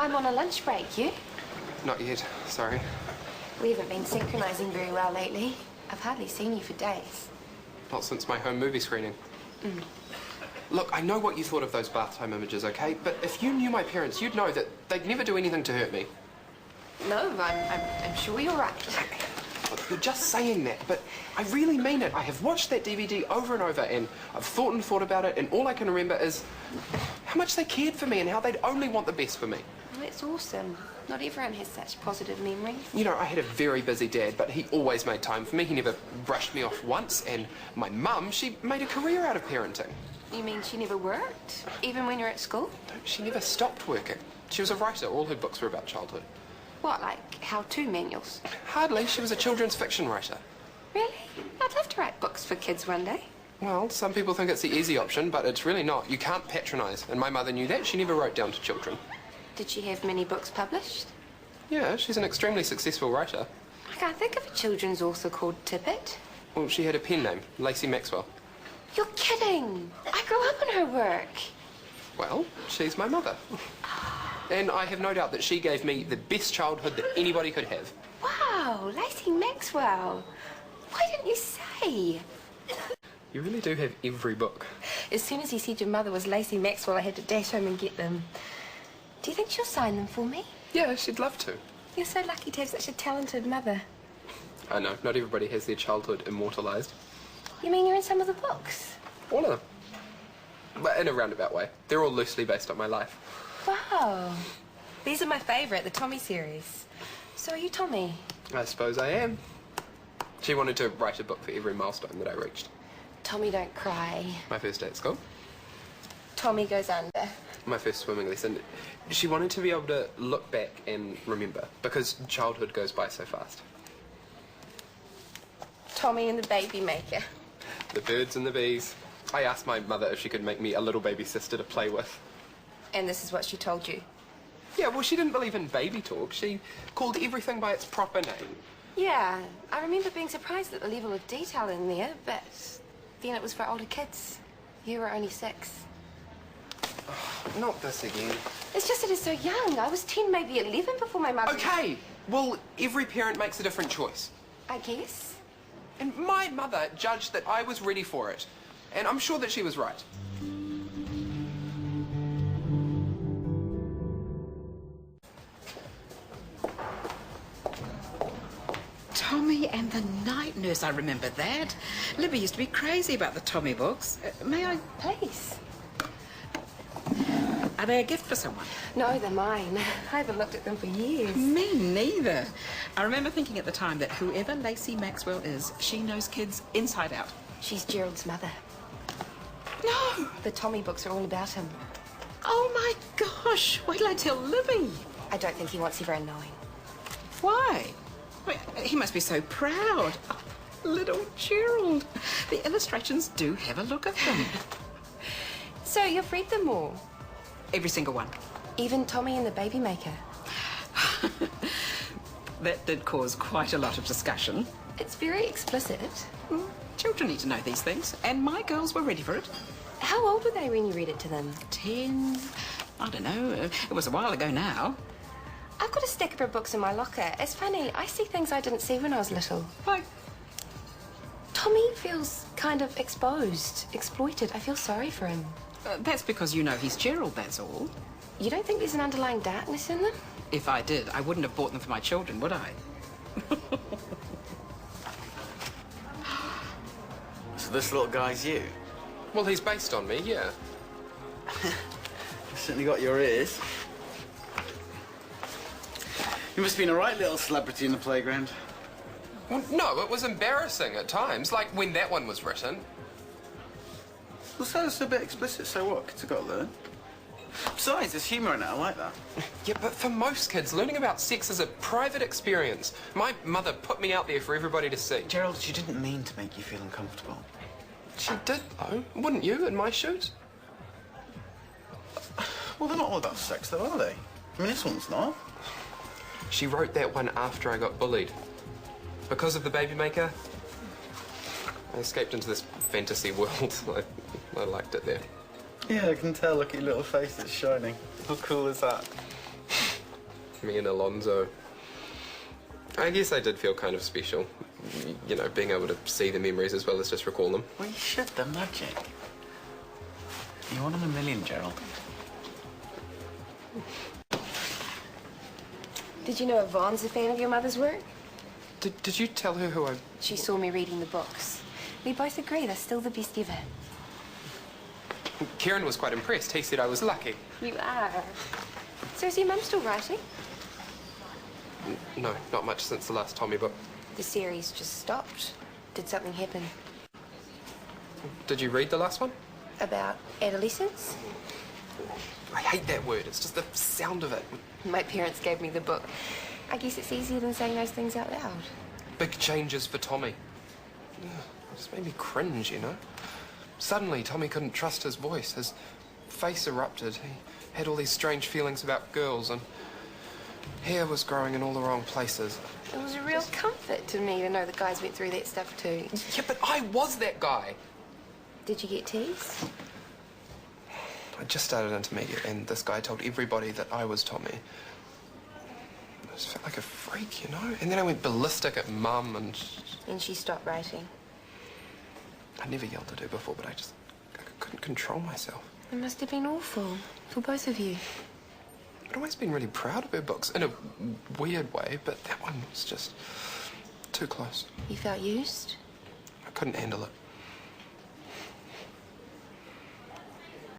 I'm on a lunch break, you? Not yet, sorry. We haven't been synchronising very well lately. I've hardly seen you for days. Not since my home movie screening. Look, I know what you thought of those bath time images, okay? But if you knew my parents, you'd know that they'd never do anything to hurt me. No, I'm sure you're right. Look, you're just saying that, but I really mean it. I have watched that DVD over and over, and I've thought and thought about it, and all I can remember is how much they cared for me and how they'd only want the best for me. Well, it's awesome. Not everyone has such positive memories. You know, I had a very busy dad, but he always made time for me. He never brushed me off once, and my mum, she made a career out of parenting. You mean she never worked? Even when you were at school? No, she never stopped working. She was a writer. All her books were about childhood. What, like how-to manuals? Hardly. She was a children's fiction writer. Really? I'd love to write books for kids one day. Well, some people think it's the easy option, but it's really not. You can't patronise, and my mother knew that. She never wrote down to children. Did she have many books published? Yeah, she's an extremely successful writer. I can't think of a children's author called Tippett. Well, she had a pen name, Lacey Maxwell. You're kidding! I grew up on her work. Well, she's my mother. And I have no doubt that she gave me the best childhood that anybody could have. Wow, Lacey Maxwell. Why didn't you say? You really do have every book. As soon as he said your mother was Lacey Maxwell, I had to dash home and get them. Do you think she'll sign them for me? Yeah, she'd love to. You're so lucky to have such a talented mother. I know, not everybody has their childhood immortalised. You mean you're in some of the books? All of them. But in a roundabout way. They're all loosely based on my life. Wow. These are my favourite, the Tommy series. So are you Tommy? I suppose I am. She wanted to write a book for every milestone that I reached. Tommy don't cry. My first day at school. Tommy goes under. My first swimming lesson. She wanted to be able to look back and remember, because childhood goes by so fast. Tommy and the baby maker. The birds and the bees. I asked my mother if she could make me a little baby sister to play with. And this is what she told you? Yeah, well, she didn't believe in baby talk. She called everything by its proper name. Yeah, I remember being surprised at the level of detail in there, but then it was for older kids. You were only 6. Oh, not this again. It's just that it's so young. I was 10, maybe 11 before my mother... Okay, well, every parent makes a different choice. I guess. And my mother judged that I was ready for it. And I'm sure that she was right. Tommy and the Night Nurse, I remember that. Libby used to be crazy about the Tommy books. May I? Please. Are they a gift for someone? No, they're mine. I haven't looked at them for years. Me neither. I remember thinking at the time that whoever Lacey Maxwell is, she knows kids inside out. She's Gerald's mother. No! The Tommy books are all about him. Oh my gosh! Wait till I tell Libby. I don't think he wants everyone knowing. Why? Wait, he must be so proud. Oh, little Gerald. The illustrations do have a look of them. So you've read them all? Every single one. Even Tommy and the baby maker? That did cause quite a lot of discussion. It's very explicit. Children need to know these things, and my girls were ready for it. How old were they when you read it to them? 10, I don't know. It was a while ago now. I've got a stack of her books in my locker. It's funny, I see things I didn't see when I was little. Like? Tommy feels kind of exposed, exploited. I feel sorry for him. That's because you know he's Gerald, that's all. You don't think there's an underlying darkness in them? If I did, I wouldn't have bought them for my children, would I? So this little guy's you? Well, he's based on me, yeah. You've certainly got your ears. You must have been a right little celebrity in the playground. Well, no, it was embarrassing at times, like when that one was written. Well, so it's a bit explicit, so what? Kids have got to learn. Besides, there's humour in it, I like that. Yeah, but for most kids, learning about sex is a private experience. My mother put me out there for everybody to see. Gerald, she didn't mean to make you feel uncomfortable. She did, though. Wouldn't you, in my shoes? Well, they're not all about sex, though, are they? I mean, this one's not. She wrote that one after I got bullied. Because of the baby maker, I escaped into this fantasy world. I liked it there. Yeah, I can tell. Look at your little face, it's shining. How cool is that? me and Alonzo. I guess I did feel kind of special. You know, being able to see the memories as well as just recall them. Well, you should, the magic. You're one in a million, Gerald. Did you know Yvonne's a fan of your mother's work? Did you tell her who I... She saw me reading the books. We both agree they're still the best ever. Kieran was quite impressed. He said I was lucky. You are. So is your mum still writing? No, not much since the last Tommy book. The series just stopped. Did something happen? Did you read the last one? About adolescence? I hate that word. It's just the sound of it. My parents gave me the book. I guess it's easier than saying those things out loud. Big changes for Tommy. It just made me cringe, you know? Suddenly, Tommy couldn't trust his voice. His face erupted. He had all these strange feelings about girls, and hair was growing in all the wrong places. It was a real comfort to me to know the guys went through that stuff too. Yeah, but I was that guy. Did you get teased? I just started intermediate, and this guy told everybody that I was Tommy. I just felt like a freak, you know? And then I went ballistic at Mum, and... And she stopped writing. I never yelled at her before, but I couldn't control myself. It must have been awful for both of you. I'd always been really proud of her books, in a weird way, but that one was just too close. You felt used? I couldn't handle it.